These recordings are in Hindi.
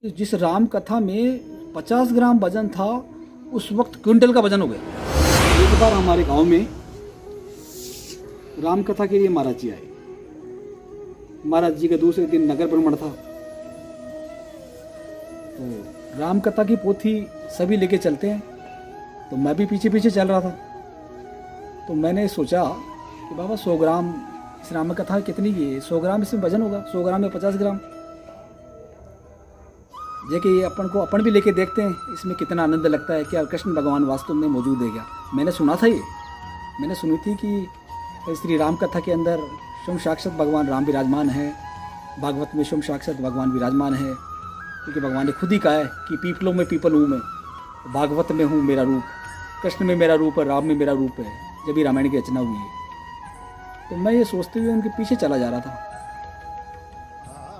जिस राम कथा में 50 ग्राम वजन था उस वक्त क्विंटल का वजन हो गया। एक बार हमारे गांव में राम कथा के लिए महाराज जी आए। महाराज जी का दूसरे दिन नगर भ्रमण था, तो राम कथा की पोथी सभी लेके चलते हैं, तो मैं भी पीछे पीछे चल रहा था। तो मैंने सोचा कि बाबा 100 ग्राम इस राम कथा कितनी की है, 100 ग्राम इसमें वजन होगा, 100 ग्राम में 50 ग्राम। देखिए अपन भी लेके देखते हैं इसमें कितना आनंद लगता है, क्या कृष्ण भगवान वास्तव में मौजूद है क्या। मैंने सुना था, मैंने सुनी थी कि श्री राम कथा के अंदर स्वयं साक्षात भगवान राम विराजमान है, भागवत में स्वयं साक्षात भगवान विराजमान है, क्योंकि भगवान ने खुद ही कहा है कि पीपलों में पीपल हूँ मैं, भागवत में हूँ मेरा रूप, कृष्ण में मेरा रूप है, राम में मेरा रूप है, जब भी रामायण की रचना हुई है। तो मैं ये सोचते हुए उनके पीछे चला जा रहा था,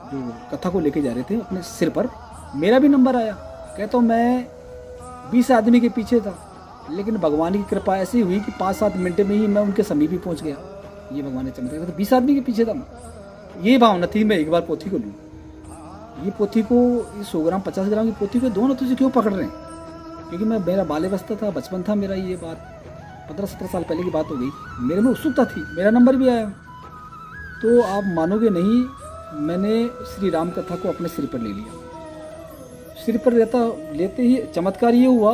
जो कथा को लेके जा रहे थे अपने सिर पर। मेरा भी नंबर आया, कहता हूँ मैं 20 आदमी के पीछे था, लेकिन भगवान की कृपा ऐसी हुई कि 5-7 मिनट में ही मैं उनके समीप ही पहुँच गया। ये भगवान ने चमत्कार, तो 20 आदमी के पीछे था। ये भावना थी मैं एक बार पोथी को लूँ। ये पोथी को, ये 100 ग्राम 50 ग्राम की पोथी को दोनों तुझे क्यों पकड़ रहे हैं, क्योंकि मैं मेरा बाल्यावस्था था, बचपन था मेरा। ये बात 15-17 साल पहले की बात हो गई। मेरे में उत्सुकता थी, मेरा नंबर भी आया। तो आप मानोगे नहीं, मैंने श्री राम कथा को अपने सिर पर ले लिया। सिर पर लेते ही चमत्कार ये हुआ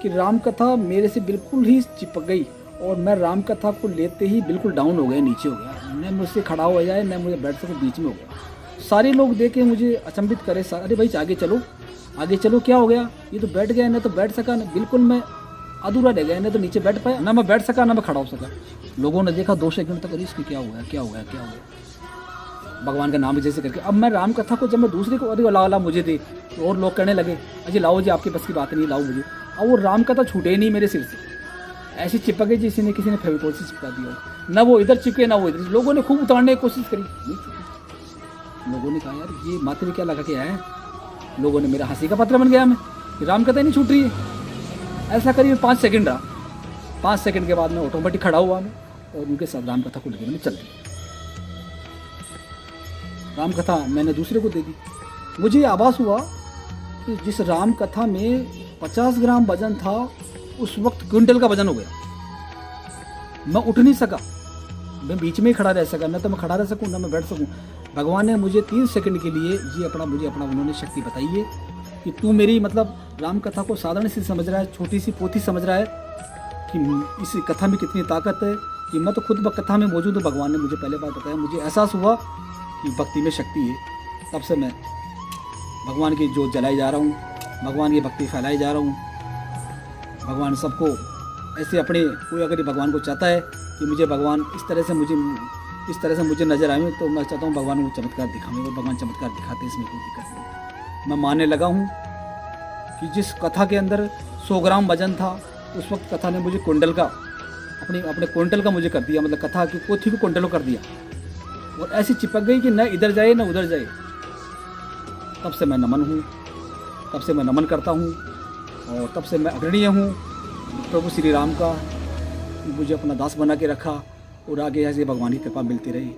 कि राम कथा मेरे से बिल्कुल ही चिपक गई, और मैं राम कथा को लेते ही बिल्कुल डाउन हो गया, नीचे हो गया। न मुझसे खड़ा हो जाए, न मुझे बैठ सके, बीच में हो गया। सारे लोग देखे मुझे अचंभित करे, अरे भाई आगे चलो, आगे चलो, क्या हो गया, ये तो बैठ गया, न तो बैठ सका, न बिल्कुल मैं अधूरा रह गया, न तो नीचे बैठ पाया, ना मैं बैठ सका, ना मैं खड़ा हो सका। लोगों ने देखा 2 सेकंड तक, अरे इसकी क्या हो गया, क्या हो गया, क्या हो गया, भगवान का नाम जैसे करके। अब मैं राम कथा को जब मैं दूसरे को, अरे ला मुझे दे, तो और लोग कहने लगे, अजी लाओ जी, आपके बस की बात नहीं, लाओ मुझे। अब वो राम कथा छूटे ही नहीं मेरे सिर से, ऐसी चिपक गई किसी ने फेविकोल से चिपका दिया। ना वो इधर चिपके, ना वो इधर। लोगों ने खूब उतारने की कोशिश करी, नहीं छूटी। लोगों ने कहा यार ये माथे में क्या लगा के आया है। लोगों ने मेरा हंसी का पात्र बन गया मैं, राम कथा नहीं छूट रही है। ऐसा करीब 5 सेकंड रहा। 5 सेकंड के बाद में ऑटोमेटिक खड़ा हुआ मैं, और उनके साथ राम कथा को लेकर मैंने चल दी। राम कथा मैंने दूसरे को दे दी। मुझे आभास हुआ कि जिस राम कथा में 50 ग्राम वजन था उस वक्त क्विंटल का वजन हो गया। मैं उठ नहीं सका, मैं बीच में ही खड़ा रह सका, न तो मैं खड़ा रह सकूं, न मैं बैठ सकूं। भगवान ने मुझे 3 सेकंड के लिए मुझे अपना उन्होंने शक्ति बताई है कि तू मेरी राम कथा को साधारण सी समझ रहा है, छोटी सी पोथी समझ रहा है, कि इस कथा में कितनी ताकत है, कि मैं तो खुद कथा में मौजूद हूँ। भगवान ने मुझे पहले बार बताया, मुझे एहसास हुआ कि भक्ति में शक्ति है। तब से मैं भगवान की जोत जलाई जा रहा हूँ, भगवान की भक्ति फैलाई जा रहा हूँ। भगवान सबको ऐसे अपने, कोई अगर भगवान को चाहता है कि मुझे भगवान इस तरह से मुझे नजर आए, तो मैं चाहता हूँ भगवान को चमत्कार दिखाएं, और भगवान चमत्कार दिखाते हैं, इसमें कोई दिक्कत नहीं। मैं मानने लगा हूँ कि जिस कथा के अंदर 100 ग्राम वजन था, उस वक्त कथा ने मुझे क्विंटल का, अपने क्विंटल का मुझे कर दिया, कथा की पोथी को क्विंटल कर दिया, और ऐसी चिपक गई कि न इधर जाए न उधर जाए। तब से मैं नमन हूँ, तब से मैं नमन करता हूँ, और तब से मैं अग्रणीय हूँ प्रभु श्री राम का। मुझे अपना दास बना के रखा, और आगे ऐसे भगवान की कृपा मिलती रही।